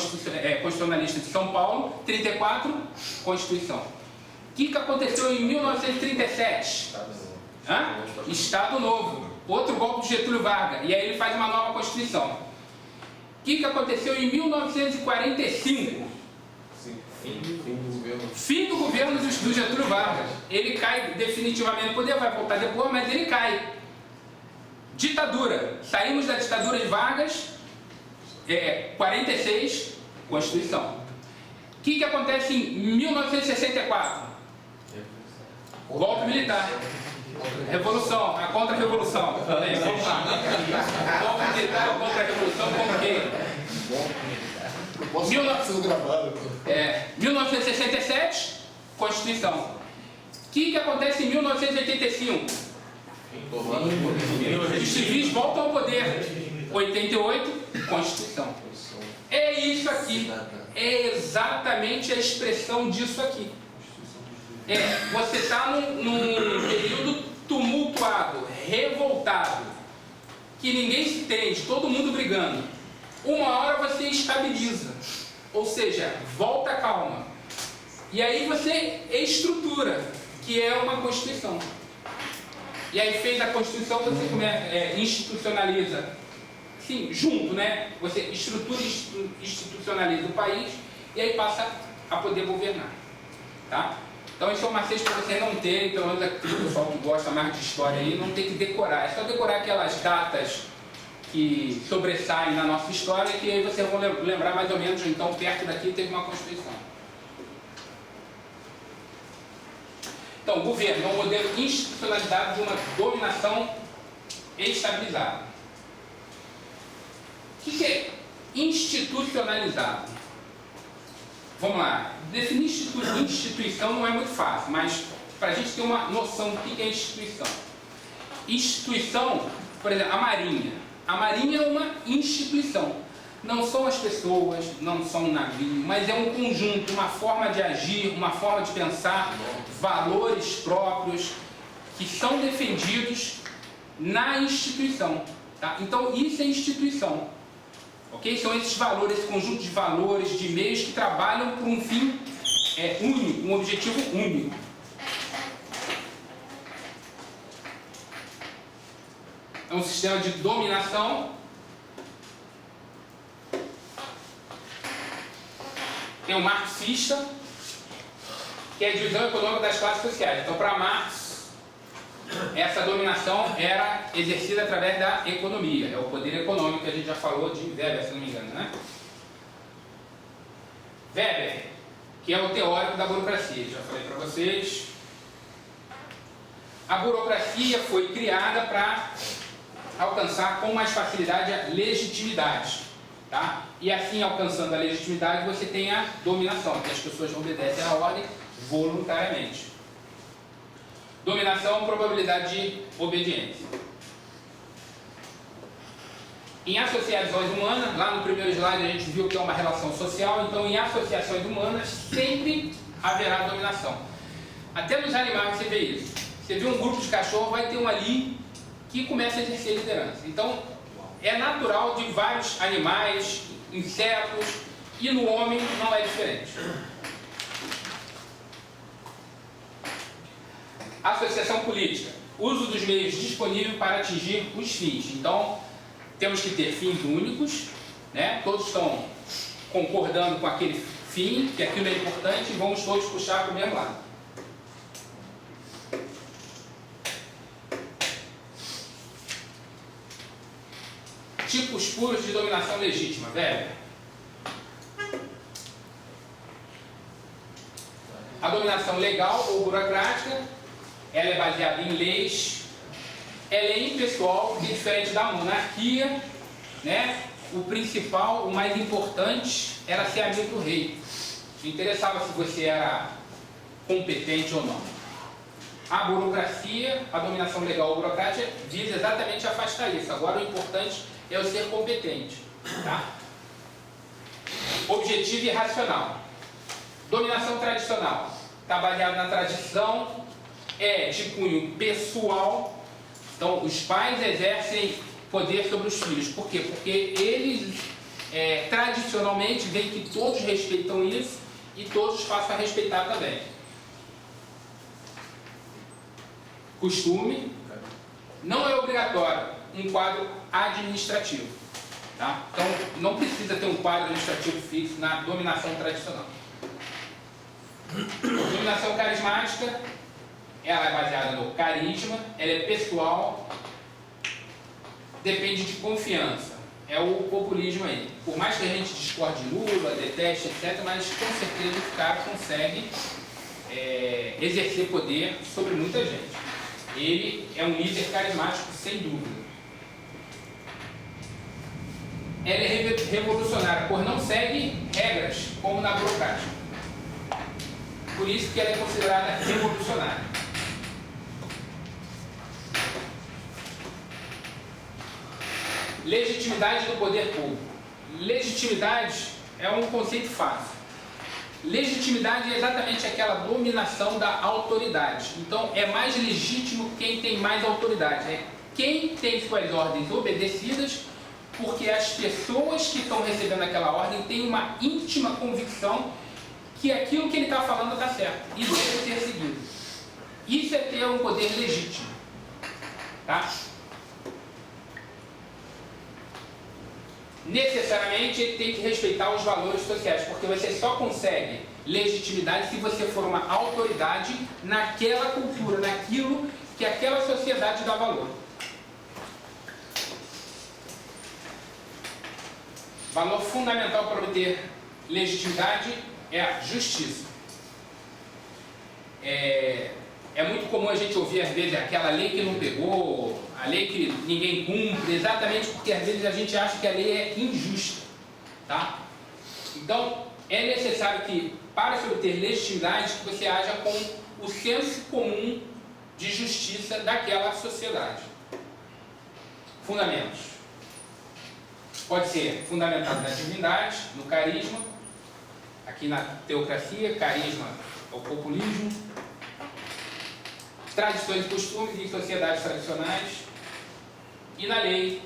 Constitucionalista de São Paulo, 34, Constituição. O que aconteceu em 1937? Estado Novo. Outro golpe de Getúlio Vargas. E aí ele faz uma nova Constituição. O que aconteceu em 1945? Fim do governo do Getúlio Vargas. Ele cai definitivamente no poder, vai voltar depois, mas ele cai. Ditadura. Saímos da ditadura de Vargas, 46, Constituição. O que acontece em 1964? Golpe militar. Revolução, a contra-revolução. Vamos lá. Golpe militar, a contra-revolução, como que? 1967, Constituição. O que acontece em 1985? Os civis voltam ao poder. 88, Constituição. É isso aqui. É exatamente a expressão disso aqui. Você está num período tumultuado, revoltado, que ninguém se entende, todo mundo brigando. Uma hora você estabiliza, ou seja, volta a calma. E aí você estrutura, que é uma Constituição. E aí fez a Constituição, você institucionaliza, sim, junto, né? Você estrutura e institucionaliza o país e aí passa a poder governar, tá? Então isso é um macete para você não ter, pelo menos aqui o pessoal que gosta mais de história aí, não tem que decorar. É só decorar aquelas datas que sobressaem na nossa história, que aí vocês vão lembrar mais ou menos, então perto daqui teve uma Constituição. Então, o governo é um modelo institucionalizado de uma dominação estabilizada. O que é institucionalizado? Vamos lá. Definir instituição não é muito fácil, mas para a gente ter uma noção do que é instituição. Instituição, por exemplo, a Marinha. A Marinha é uma instituição. Não são as pessoas, não são um navio, mas é um conjunto, uma forma de agir, uma forma de pensar, valores próprios que são defendidos na instituição. Tá? Então, isso é instituição. Okay? São esses valores, esse conjunto de valores, de meios que trabalham por um fim único, um objetivo único. É um sistema de dominação. Tem o marxista, que é a divisão econômica das classes sociais. Então, para Marx, essa dominação era exercida através da economia. É o poder econômico que a gente já falou de Weber, se não me engano, né? Weber, que é o teórico da burocracia, já falei para vocês. A burocracia foi criada para alcançar com mais facilidade a legitimidade. Tá? E assim, alcançando a legitimidade, você tem a dominação, que as pessoas obedecem à ordem voluntariamente. Dominação, probabilidade de obediência. Em associações humanas, lá no primeiro slide a gente viu que é uma relação social, então em associações humanas sempre haverá dominação. Até nos animais você vê isso. Você vê um grupo de cachorro, vai ter um ali que começa a exercer liderança. Então, é natural de vários animais, insetos, e no homem não é diferente. Associação política. Uso dos meios disponíveis para atingir os fins. Então, temos que ter fins únicos, né? Todos estão concordando com aquele fim, que aquilo é importante, e vamos todos puxar para o mesmo lado. Tipos puros de dominação legítima, velho. A dominação legal ou burocrática, ela é baseada em leis, ela é impessoal, que é diferente da monarquia, né? O principal, o mais importante, era ser amigo do rei. Não interessava se você era competente ou não. A burocracia, a dominação legal ou burocrática, visa exatamente afastar isso. Agora o importante é o ser competente. Tá? Objetivo e racional. Dominação tradicional. Está baseado na tradição, é de cunho pessoal. Então, os pais exercem poder sobre os filhos. Por quê? Porque eles tradicionalmente, vem que todos respeitam isso e todos passam a respeitar também. Costume, não é obrigatório um quadro administrativo. Tá? Então, não precisa ter um quadro administrativo fixo na dominação tradicional. Dominação carismática, ela é baseada no carisma, ela é pessoal, depende de confiança. É o populismo aí. Por mais que a gente discorde de Lula, deteste, etc., mas com certeza o cara consegue exercer poder sobre muita gente. Ele é um líder carismático, sem dúvida. Ela é revolucionária, pois não segue regras, como na burocracia. Por isso que ela é considerada revolucionária. Legitimidade do poder público. Legitimidade é um conceito fácil. Legitimidade é exatamente aquela dominação da autoridade. Então, é mais legítimo quem tem mais autoridade. É quem tem suas ordens obedecidas, porque as pessoas que estão recebendo aquela ordem têm uma íntima convicção que aquilo que ele está falando está certo e deve ser seguido. Isso é ter um poder legítimo. Tá? Necessariamente ele tem que respeitar os valores sociais, porque você só consegue legitimidade se você for uma autoridade naquela cultura, naquilo que aquela sociedade dá valor. Valor fundamental para obter legitimidade é a justiça. É muito comum a gente ouvir às vezes aquela lei que não pegou, a lei que ninguém cumpre, exatamente porque às vezes a gente acha que a lei é injusta. Tá? Então, é necessário que, para se obter legitimidade, que você haja com o senso comum de justiça daquela sociedade. Fundamentos. Pode ser fundamentado na divindade, no carisma, aqui na teocracia, carisma é o populismo, tradições e costumes em sociedades tradicionais, e na lei,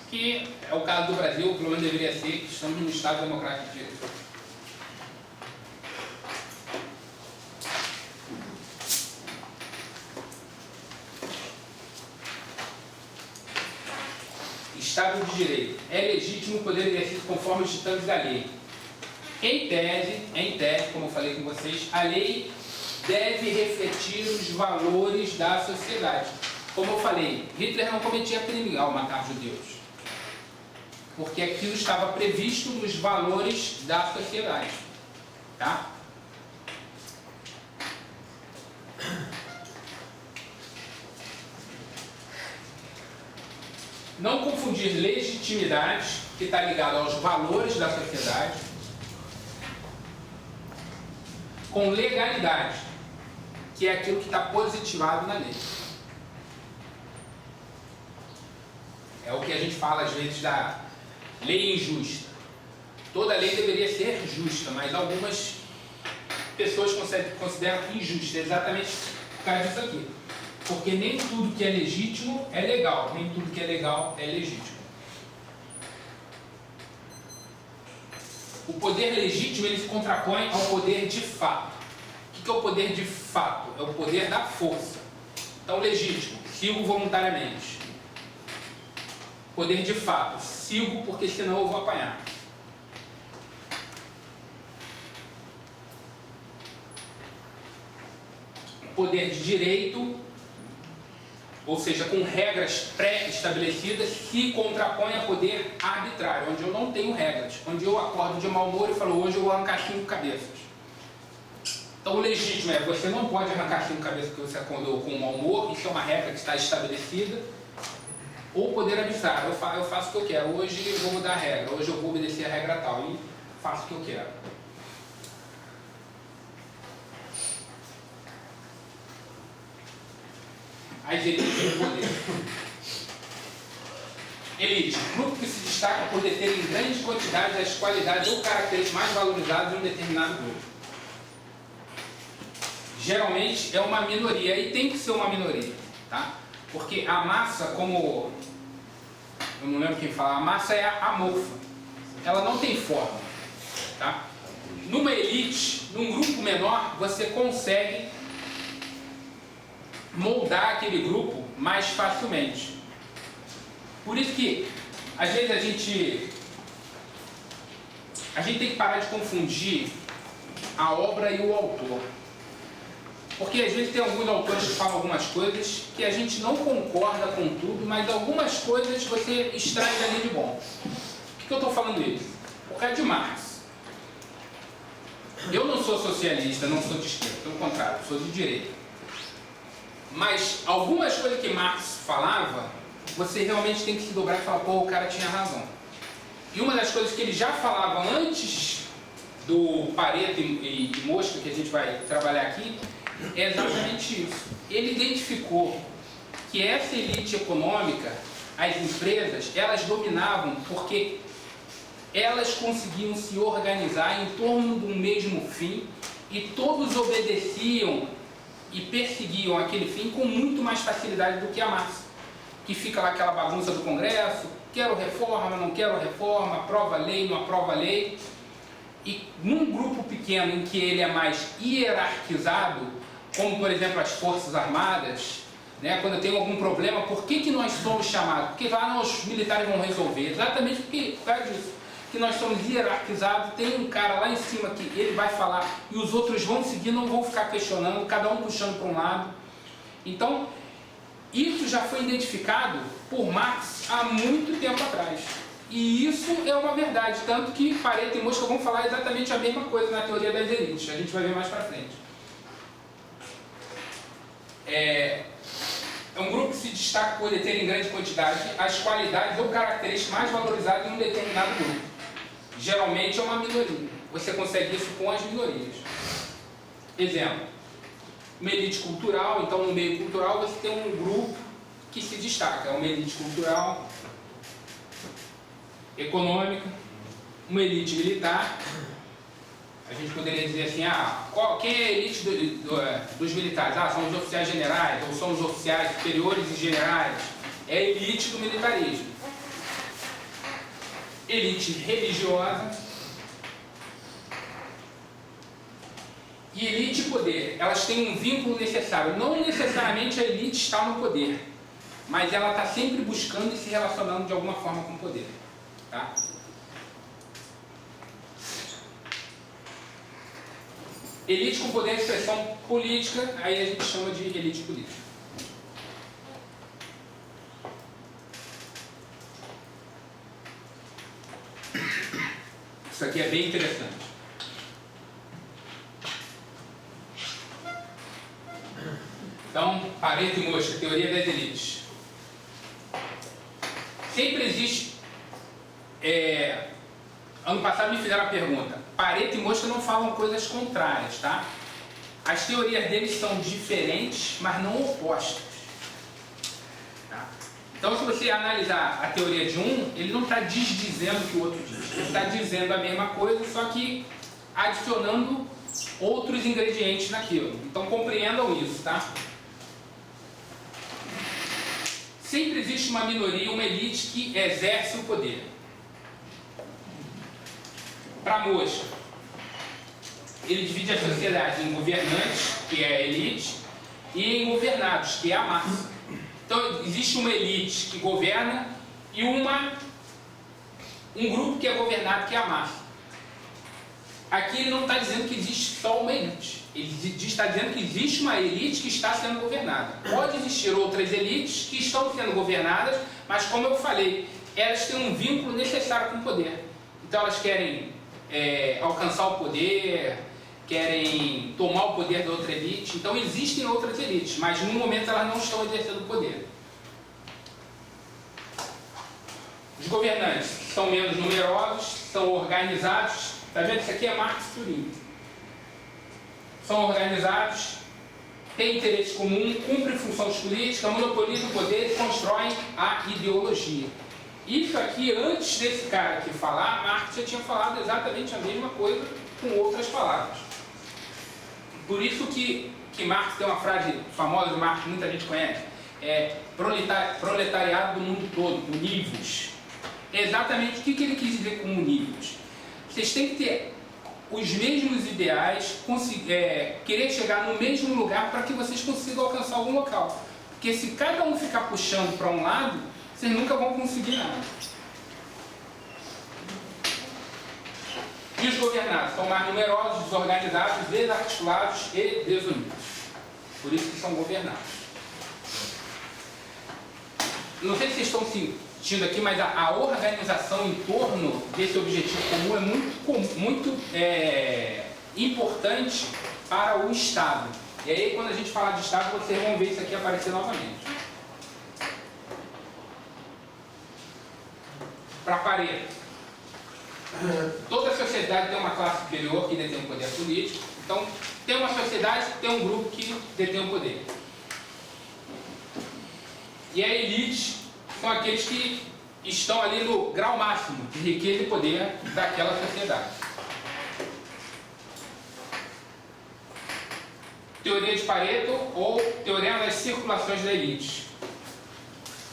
que é o caso do Brasil, pelo menos deveria ser, que estamos no Estado Democrático de Direito. Estado de Direito. É legítimo o poder exercido conforme os ditames da lei. Em tese, como eu falei com vocês, a lei deve refletir os valores da sociedade. Como eu falei, Hitler não cometia crime ao matar judeus, porque aquilo estava previsto nos valores da sociedade. Tá? Não confundir legitimidade, que está ligada aos valores da sociedade, com legalidade, que é aquilo que está positivado na lei. É o que a gente fala às vezes da lei injusta. Toda lei deveria ser justa, mas algumas pessoas consideram injusta, exatamente por causa disso aqui. Porque nem tudo que é legítimo é legal, nem tudo que é legal é legítimo. O poder legítimo ele se contrapõe ao poder de fato. O que é o poder de fato? É o poder da força. Então, legítimo, sigo voluntariamente. Poder de fato, sigo porque senão eu vou apanhar. Poder de direito, ou seja, com regras pré-estabelecidas, se contrapõe a poder arbitrário, onde eu não tenho regras, onde eu acordo de mau humor e falo, hoje eu vou arrancar 5 cabeças. Então, o legítimo é, você não pode arrancar 5 cabeças porque você acordou com mau humor, isso é uma regra que está estabelecida. Ou poder arbitrário, eu faço o que eu quero, hoje eu vou mudar a regra, hoje eu vou obedecer a regra tal e faço o que eu quero. As elites do poder. Elite, grupo que se destaca por deter em grande quantidade as qualidades ou características mais valorizadas em um determinado grupo. Geralmente é uma minoria, e tem que ser uma minoria, tá? Porque a massa, como eu não lembro quem fala, a massa é amorfa. ela não tem forma, tá? Numa elite, num grupo menor, você consegue moldar aquele grupo mais facilmente. Por isso que, às vezes, a gente tem que parar de confundir a obra e o autor. Porque às vezes tem alguns autores que falam algumas coisas que a gente não concorda com tudo, mas algumas coisas você extrai dali de bom. Por que eu estou falando isso? Por causa de Marx. Eu não sou socialista, não sou de esquerda, pelo contrário, sou de direita. Mas algumas coisas que Marx falava, você realmente tem que se dobrar e falar, pô, o cara tinha razão. E uma das coisas que ele já falava antes do Pareto e Mosca, que a gente vai trabalhar aqui, é exatamente isso. Ele identificou que essa elite econômica, as empresas, elas dominavam porque elas conseguiam se organizar em torno de um mesmo fim e todos obedeciam e perseguiam aquele fim com muito mais facilidade do que a massa, que fica lá aquela bagunça do Congresso, quero reforma, não quero reforma, aprova lei, não aprova lei. E num grupo pequeno em que ele é mais hierarquizado, como por exemplo as Forças Armadas, né, quando tem algum problema, por que nós somos chamados? Porque lá os militares vão resolver, exatamente por causa disso, que nós somos hierarquizados, tem um cara lá em cima que ele vai falar e os outros vão seguir, não vão ficar questionando, cada um puxando para um lado. Então, isso já foi identificado por Marx há muito tempo atrás. E isso é uma verdade, tanto que Pareto e Mosca vão falar exatamente a mesma coisa na teoria das elites, a gente vai ver mais para frente. É um grupo que se destaca por ter em grande quantidade as qualidades ou características mais valorizadas em um determinado grupo. Geralmente é uma minoria. Você consegue isso com as minorias. Exemplo, uma elite cultural. Então, no meio cultural, você tem um grupo que se destaca. É uma elite cultural, econômica, uma elite militar. A gente poderia dizer assim, quem é a elite dos militares? São os oficiais generais, ou são os oficiais superiores e generais. É a elite do militarismo. Elite religiosa e elite poder. Elas têm um vínculo necessário. Não necessariamente a elite está no poder, mas ela está sempre buscando e se relacionando de alguma forma com o poder. Tá? Elite com poder de expressão política, aí a gente chama de elite política. Isso aqui é bem interessante. Então, Pareto e Mosca, teoria das elites. Sempre existe... ano passado me fizeram a pergunta. Pareto e Mosca não falam coisas contrárias, tá? As teorias deles são diferentes, mas não opostas. Tá? Então, se você analisar a teoria de um, ele não está desdizendo o que o outro diz. Ele está dizendo a mesma coisa, só que adicionando outros ingredientes naquilo. Então, compreendam isso, tá? Sempre existe uma minoria, uma elite que exerce o poder. Para Mosca, ele divide a sociedade em governantes, que é a elite, e em governados, que é a massa. Então, existe uma elite que governa e um grupo que é governado, que é a massa. Aqui ele não está dizendo que existe só uma elite. Ele está dizendo que existe uma elite que está sendo governada. Pode existir outras elites que estão sendo governadas, mas como eu falei, elas têm um vínculo necessário com o poder. Então elas querem alcançar o poder, querem tomar o poder da outra elite. Então existem outras elites, mas no momento elas não estão exercendo o poder. Os governantes são menos numerosos, são organizados. Está vendo? Isso aqui é Marx e Turing. São organizados, têm interesse comum, cumprem funções políticas, monopolizam o poder e constroem a ideologia. Isso aqui, antes desse cara aqui falar, Marx já tinha falado exatamente a mesma coisa com outras palavras. Por isso que Marx tem uma frase famosa de Marx que muita gente conhece, proletariado do mundo todo, univos. é exatamente o que ele quis dizer com níveis. Vocês têm que ter os mesmos ideais, querer chegar no mesmo lugar para que vocês consigam alcançar algum local. Porque se cada um ficar puxando para um lado, vocês nunca vão conseguir nada. E os governados são mais numerosos, desorganizados, desarticulados e desunidos. Por isso que são governados. Não sei se vocês estão sentindo aqui, mas a organização em torno desse objetivo comum é muito importante para o Estado. E aí, quando a gente falar de Estado, vocês vão ver isso aqui aparecer novamente. Para Pareto. Toda sociedade tem uma classe superior que detém o poder político. Então, tem uma sociedade, tem um grupo que detém o poder. E a elite são aqueles que estão ali no grau máximo de riqueza e poder daquela sociedade. Teoria de Pareto ou Teorema das Circulações da Elite.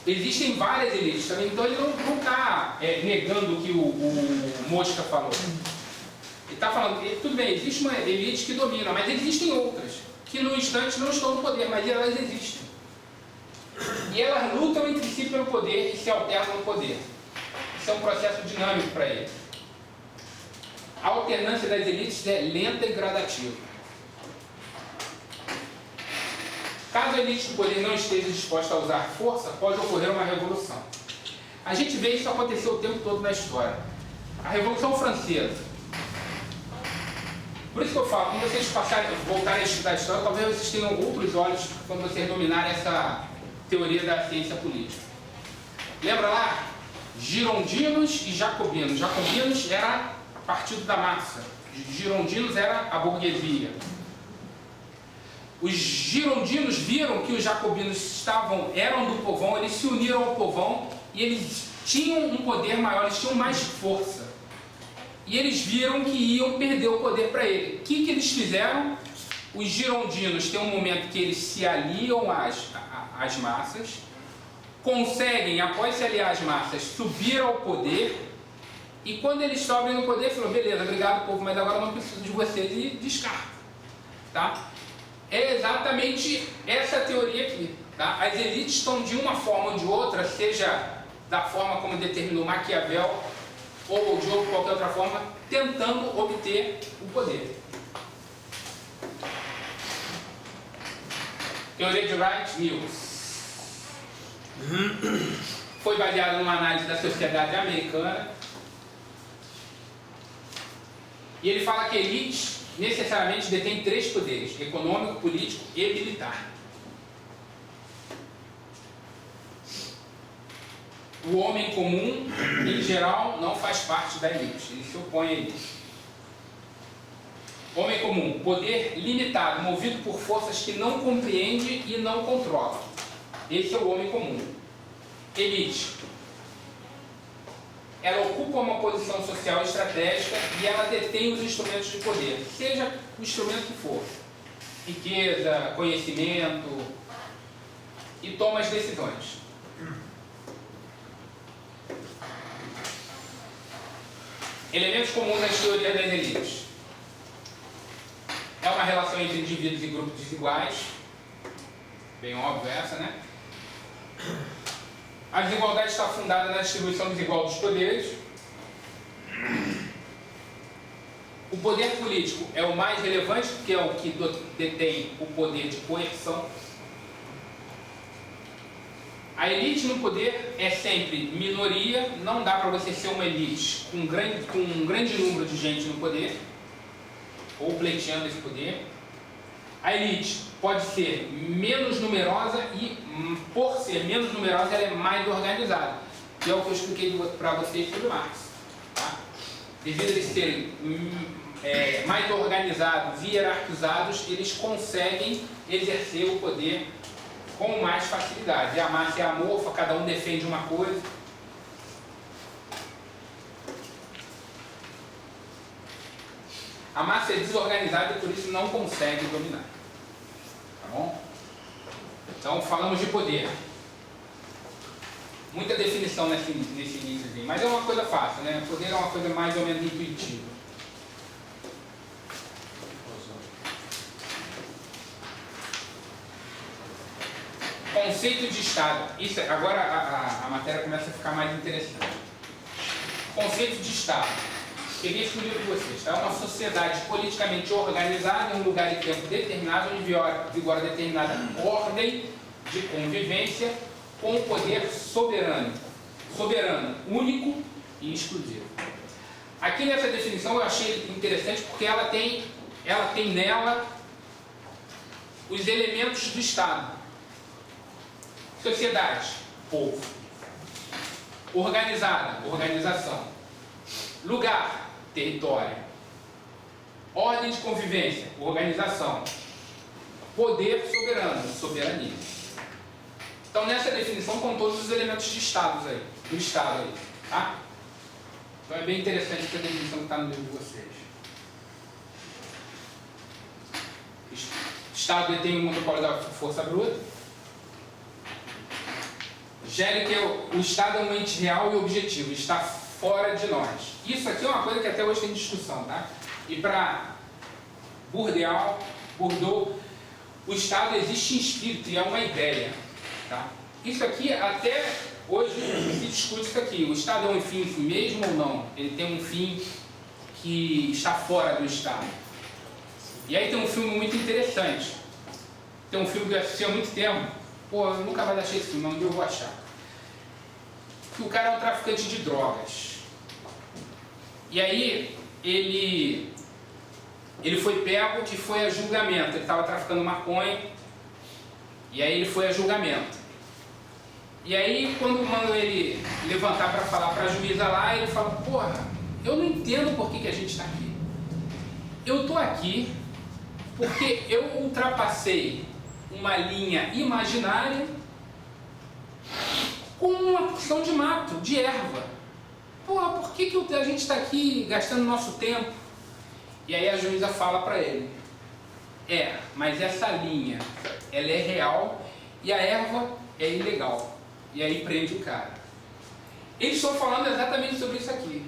Existem várias elites também, então ele não está negando o que o Mosca falou. Ele está falando, tudo bem, existe uma elite que domina, mas existem outras, que no instante não estão no poder, mas elas existem. E elas lutam entre si pelo poder e se alternam no poder. Isso é um processo dinâmico para eles. A alternância das elites é lenta e gradativa. Caso a elite do poder não esteja disposta a usar força, pode ocorrer uma revolução. A gente vê isso acontecer o tempo todo na história. A Revolução Francesa. Por isso que eu falo, quando vocês voltarem a estudar a história, talvez vocês tenham outros olhos quando vocês dominarem essa teoria da ciência política. Lembra lá? Girondinos e jacobinos. Jacobinos era partido da massa. Girondinos era a burguesia. Os girondinos viram que os jacobinos eram do povão, eles se uniram ao povão e eles tinham um poder maior, eles tinham mais força. E eles viram que iam perder o poder para ele. O que eles fizeram? Os girondinos têm um momento que eles se aliam às massas, conseguem, após se aliar às massas, subir ao poder, e quando eles sobem no poder, falam, beleza, obrigado povo, mas agora eu não preciso de vocês, e descarta. Tá? É exatamente essa teoria aqui. Tá? As elites estão de uma forma ou de outra, seja da forma como determinou Maquiavel, ou de qualquer outra forma, tentando obter o poder. Teoria de Wright-Mills foi baseada numa análise da sociedade americana. E ele fala que a elite necessariamente detém 3 poderes: econômico, político e militar. O homem comum, em geral, não faz parte da elite, ele se opõe a elite. Homem comum, poder limitado, movido por forças que não compreende e não controla. Esse é o homem comum. Elite. Ela ocupa uma posição social estratégica e ela detém os instrumentos de poder, seja o instrumento que for. Riqueza, conhecimento, e toma as decisões. Elementos comuns nas teorias das elites. É uma relação entre indivíduos e grupos desiguais. Bem óbvio essa, né? A desigualdade está fundada na distribuição desigual dos poderes. O poder político é o mais relevante, porque é o que detém o poder de coerção. A elite no poder é sempre minoria, não dá para você ser uma elite com um grande número de gente no poder, ou pleiteando esse poder. A elite pode ser menos numerosa e, por ser menos numerosa, ela é mais organizada, que é o que eu expliquei para vocês sobre Marx. Tá? Devido a eles serem mais organizados e hierarquizados, eles conseguem exercer o poder com mais facilidade. E a massa é amorfa, cada um defende uma coisa. A massa é desorganizada e por isso não consegue dominar. Tá bom? Então falamos de poder. muita definição nesse início, mas é uma coisa fácil, né? Poder é uma coisa mais ou menos intuitiva. Conceito de Estado. Isso, agora a matéria começa a ficar mais interessante. Conceito de Estado. Peguei esse livro de vocês. Tá? Uma sociedade politicamente organizada em um lugar e tempo determinado, onde vigora determinada ordem de convivência com o poder soberano, único e exclusivo. Aqui nessa definição eu achei interessante porque ela tem nela os elementos do Estado. Sociedade, povo. Organizada, organização. Lugar, território. Ordem de convivência, organização. Poder soberano, soberania. Então nessa definição estão todos os elementos de Estado aí, tá? Então é bem interessante essa definição que está no livro de vocês. Estado detém o monopólio da força bruta. Gere que o Estado é um ente real e objetivo, está fora de nós. Isso aqui é uma coisa que até hoje tem discussão, tá? E para Bourdieu, o Estado existe em espírito e é uma ideia, tá? Isso aqui, até hoje, se discute isso aqui. O Estado é um fim em si mesmo ou não? Ele tem um fim que está fora do Estado. E aí tem um filme muito interessante. Tem um filme que eu assisti há muito tempo. Pô, eu nunca mais achei esse filme, mas um dia eu vou achar. Que o cara é um traficante de drogas. E aí, ele foi pego e foi a julgamento. Ele estava traficando maconha. E aí ele foi a julgamento. E aí, quando mandam ele levantar para falar para a juíza lá, ele fala, porra, eu não entendo por que a gente está aqui. Eu estou aqui porque eu ultrapassei uma linha imaginária com uma porção de mato, de erva. Porra, por que a gente está aqui gastando nosso tempo? E aí a juíza fala para ele, mas essa linha, ela é real e a erva é ilegal. E aí prende o cara. Eles estão falando exatamente sobre isso aqui.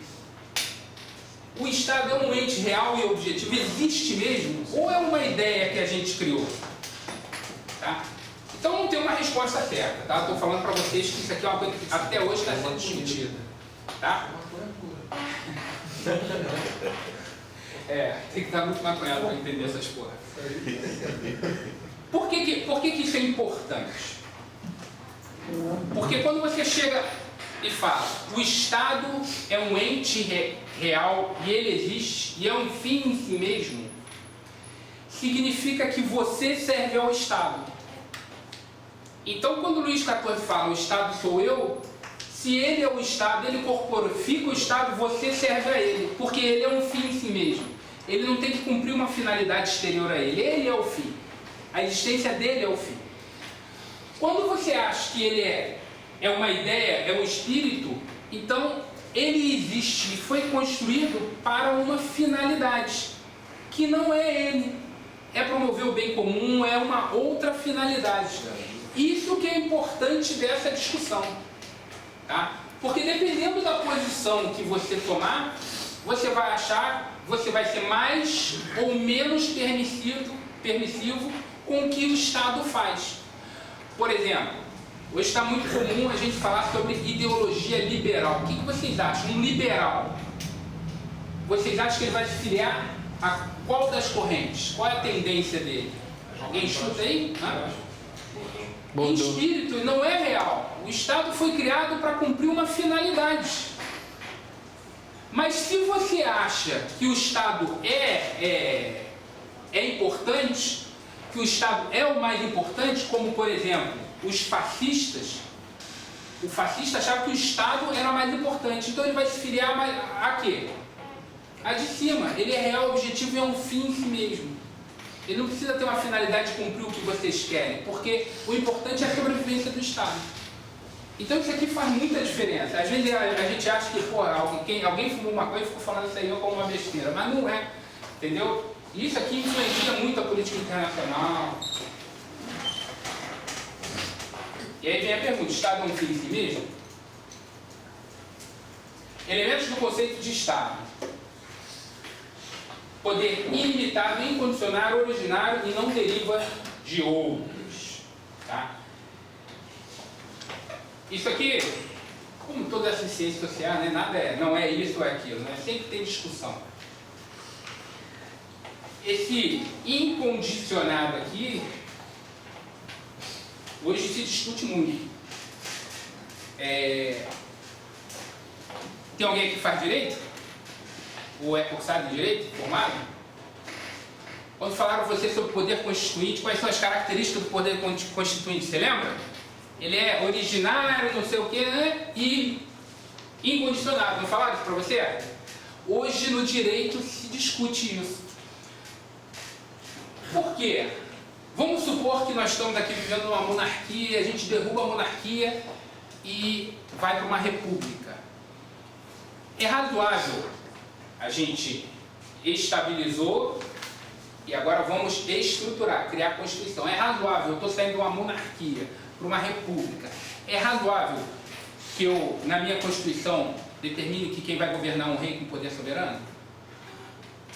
O Estado é um ente real e objetivo? Existe mesmo? Ou é uma ideia que a gente criou? Tá? Então não tem uma resposta certa, tá? Estou falando para vocês que isso aqui é uma coisa que até hoje está sendo discutida. Tá? Tem que estar muito maconhado para entender essas porras. Por que isso é importante? Porque quando você chega e fala, o Estado é um ente real e ele existe e é um fim em si mesmo, significa que você serve ao Estado. Então quando Luís XIV fala, o Estado sou eu, se ele é o Estado, ele corporifica o Estado, você serve a ele, porque ele é um fim em si mesmo. Ele não tem que cumprir uma finalidade exterior a ele, ele é o fim. A existência dele é o fim. Quando você acha que ele é uma ideia, é um espírito, então ele existe e foi construído para uma finalidade, que não é ele. É promover o bem comum, é uma outra finalidade. Isso que é importante dessa discussão. Tá? Porque dependendo da posição que você tomar, você vai achar, você vai ser mais ou menos permissivo com o que o Estado faz. Por exemplo, hoje está muito comum a gente falar sobre ideologia liberal. O que vocês acham? Um liberal, vocês acham que ele vai se filiar a qual das correntes? Qual é a tendência dele? Alguém chuta aí? Em espírito, não é real. O Estado foi criado para cumprir uma finalidade. Mas se você acha que o Estado é importante, que o Estado é o mais importante, como por exemplo, os fascistas, o fascista achava que o Estado era mais importante, então ele vai se filiar a quê? A de cima. Ele é real, objetivo e é um fim em si mesmo. Ele não precisa ter uma finalidade de cumprir o que vocês querem, porque o importante é a sobrevivência do Estado. Então isso aqui faz muita diferença. Às vezes a gente acha que alguém fumou maconha e ficou falando isso aí como uma besteira, mas não é, entendeu? E isso aqui influencia muito a política internacional. E aí vem a pergunta, o Estado é um fim em si mesmo? Elementos do conceito de Estado. Poder ilimitado, incondicional, originário e não deriva de outros. Tá? Isso aqui, como toda essa ciência social, né, nada não é isso ou é aquilo, né? Sempre tem discussão. Esse incondicionado aqui, hoje se discute muito. Tem alguém que faz direito? Ou é cursado em direito, formado? Quando falaram para você sobre o poder constituinte, quais são as características do poder constituinte? Você lembra? Ele é originário, não sei o que, né? E incondicionado. Não falaram isso para você? Hoje no direito se discute isso. Por quê? Vamos supor que nós estamos aqui vivendo numa monarquia, a gente derruba a monarquia e vai para uma república. É razoável, a gente estabilizou e agora vamos estruturar, criar a Constituição. É razoável, eu estou saindo de uma monarquia para uma república. É razoável que eu, na minha Constituição, determine que quem vai governar é um rei com poder soberano?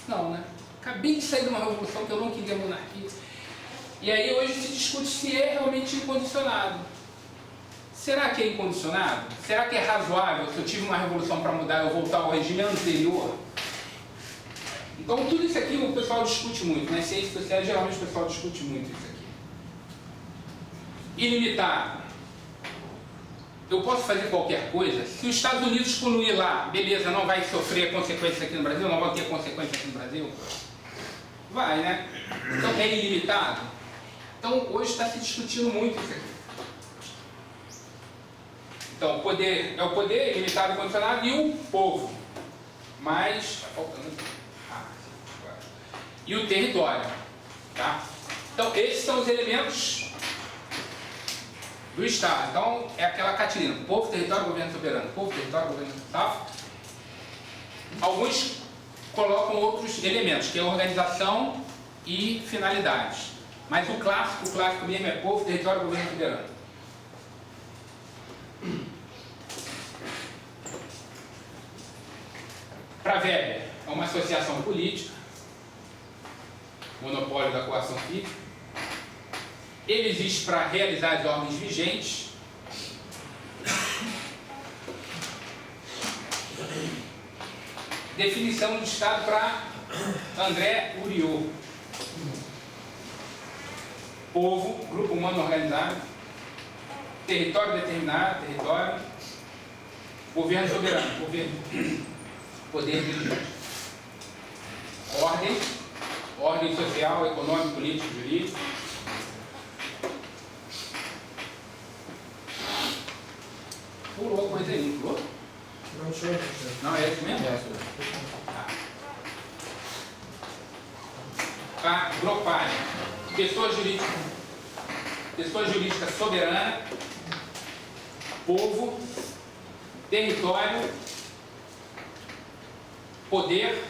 Não, né? Acabei de sair de uma revolução que eu não queria monarquia. E aí hoje se discute se é realmente incondicionado. Será que é incondicionado? Será que é razoável, se eu tive uma revolução para mudar, eu voltar ao regime anterior? Então tudo isso aqui o pessoal discute muito. Nas ciências sociais geralmente o pessoal discute muito isso aqui. Ilimitado. Eu posso fazer qualquer coisa? Se os Estados Unidos poluir lá, beleza, não vai sofrer consequências aqui no Brasil? Não vai ter consequências aqui no Brasil? Vai, né? Então é ilimitado? Então hoje está se discutindo muito isso aqui. Então, o poder é o poder ilimitado e condicionado e o povo. Mas, está faltando e o território. Tá? Então, esses são os elementos do Estado. Então, é aquela catilina. Povo, território, governo soberano. Povo, território, governo soberano. Alguns colocam outros elementos, que é organização e finalidades. Mas o clássico mesmo é povo, território, governo soberano. Para Weber, é uma associação política, monopólio da coação física. Ele existe para realizar as ordens vigentes. Definição de Estado para André Uriot. Povo, grupo humano organizado. Território determinado, território. Governo soberano, governo. Poder dirigente. Ordem social, econômica, política, jurídica. Pulou coisa aí, não pulou? Não, senhor. Não, é isso mesmo? Tá. Grupar. Pessoa jurídica soberana, povo, território, poder.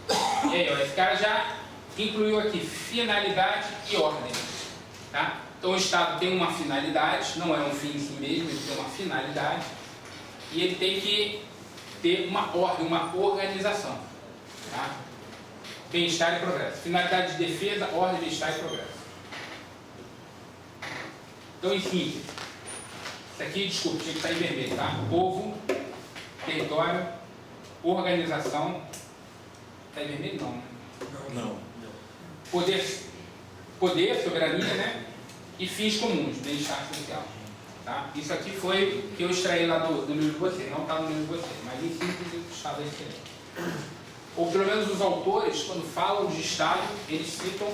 E aí, ó, esse cara já incluiu aqui finalidade e ordem. Tá? Então o Estado tem uma finalidade, não é um fim em si mesmo, ele tem uma finalidade e ele tem que ter uma ordem, uma organização. Tá? Bem-estar e progresso. Finalidade de defesa, ordem, bem-estar e progresso. Então, em síntese, isso aqui, desculpa, tinha que estar em vermelho, tá? Povo, território, organização. Está em vermelho? Não, né? Não. Poder, soberania, né? E fins comuns, bem-estar social. Tá? Isso aqui foi que eu extraí lá do livro de você, não está no livro de você, mas em síntese o Estado é excelente. Ou pelo menos os autores, quando falam de Estado, eles citam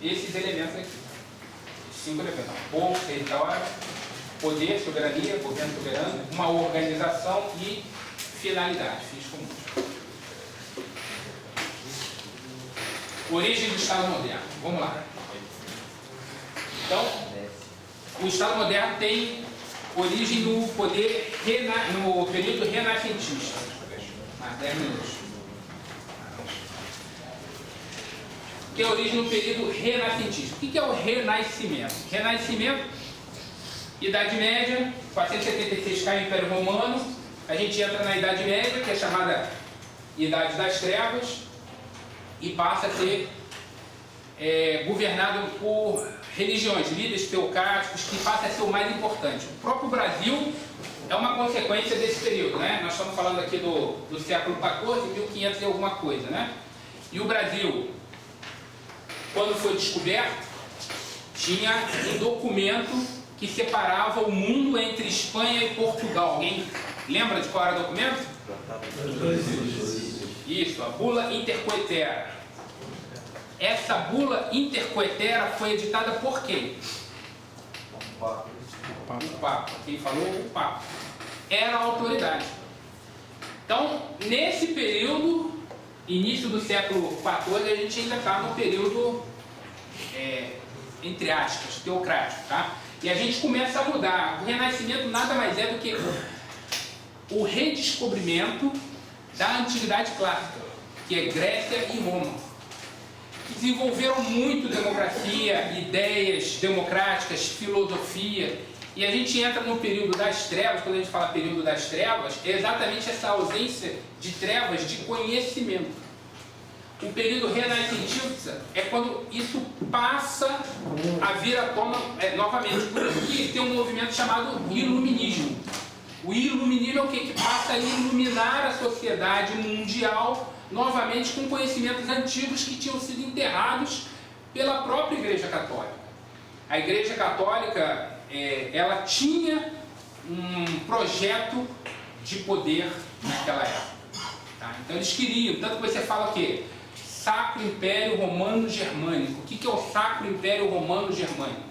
esses elementos aqui. 5 elementos: povo, território, poder, soberania, governo soberano, uma organização e finalidade, fins comuns. Origem do Estado moderno. Vamos lá. Então, o Estado moderno tem origem no poder no período renascentista. Mais 10 minutos. Tem origem no período renascentista. O que é o renascimento? Renascimento Idade Média, 476 cai o Império Romano, a gente entra na Idade Média, que é chamada Idade das Trevas, e passa a ser governado por religiões, líderes teocráticos, que passa a ser o mais importante. O próprio Brasil é uma consequência desse período, né? Nós estamos falando aqui do século XIV, 1500 e alguma coisa, né? E o Brasil, quando foi descoberto, tinha um documento que separava o mundo entre Espanha e Portugal. Alguém lembra de qual era o documento? Isso, a Bula Intercoetera. Essa Bula Intercoetera foi editada por quem? O Papa. Quem falou? O Papa. Era a autoridade. Então, nesse período, início do século XIV, a gente ainda está no período, entre aspas, teocrático, tá? E a gente começa a mudar. O Renascimento nada mais é do que o redescobrimento da Antiguidade Clássica, que é Grécia e Roma. Desenvolveram muito democracia, ideias democráticas, filosofia, e a gente entra no período das trevas. Quando a gente fala período das trevas, é exatamente essa ausência de trevas, de conhecimento. O período renascentista é quando isso passa a vir à tona novamente. Por isso que tem um movimento chamado iluminismo. O iluminismo é o que passa a iluminar a sociedade mundial novamente com conhecimentos antigos que tinham sido enterrados pela própria Igreja Católica. A Igreja Católica, ela tinha um projeto de poder naquela época. Tá? Então eles queriam, tanto que você fala o quê? Sacro Império Romano Germânico. O que é o Sacro Império Romano Germânico?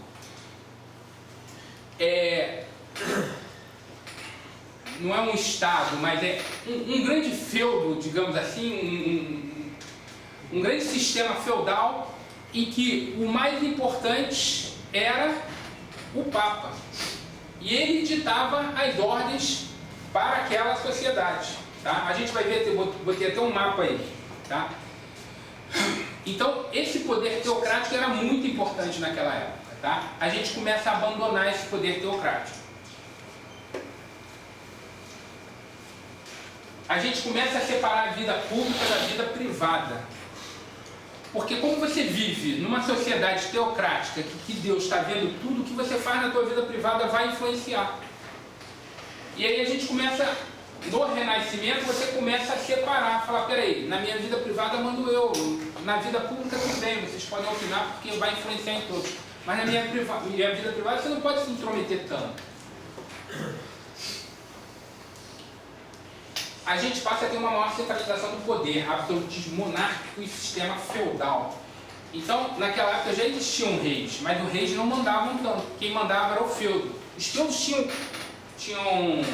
Não é um estado, mas é um grande feudo, digamos assim, um grande sistema feudal em que o mais importante era o Papa. E ele ditava as ordens para aquela sociedade. Tá? A gente vai ver, botei até um mapa aí. Tá? Então, esse poder teocrático era muito importante naquela época. Tá? A gente começa a abandonar esse poder teocrático. A gente começa a separar a vida pública da vida privada. Porque como você vive numa sociedade teocrática, que Deus está vendo tudo, o que você faz na tua vida privada vai influenciar. E aí a gente começa, no Renascimento, você começa a separar, falar, peraí, na minha vida privada mando eu, na vida pública também, vocês podem opinar porque vai influenciar em todos. Mas na minha vida privada você não pode se intrometer tanto. A gente passa a ter uma maior centralização do poder, absolutismo monárquico e sistema feudal. Então, naquela época já existiam reis, mas os reis não mandavam tanto. Quem mandava era o feudo. Os feudos tinham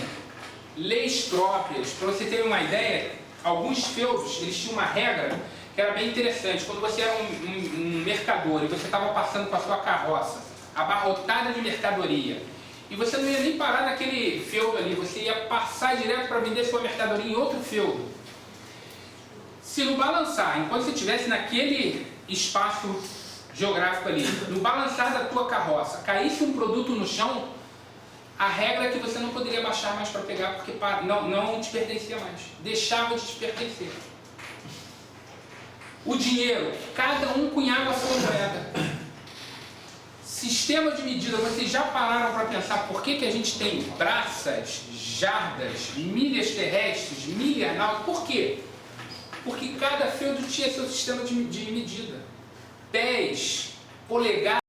leis próprias. Para você ter uma ideia, alguns feudos eles tinham uma regra que era bem interessante. Quando você era um mercador e você estava passando com a sua carroça abarrotada de mercadoria, e você não ia nem parar naquele feudo ali, você ia passar direto para vender sua mercadoria em outro feudo. Se no balançar, enquanto você estivesse naquele espaço geográfico ali, no balançar da tua carroça, caísse um produto no chão, a regra é que você não poderia baixar mais para pegar, porque não te pertencia mais, deixava de te pertencer. O dinheiro, cada um cunhava a sua moeda. Sistema de medida, vocês já pararam para pensar por que a gente tem braças, jardas, milhas terrestres, milhas náuticas? Por quê? Porque cada feudo tinha seu sistema de medida. Pés, polegadas.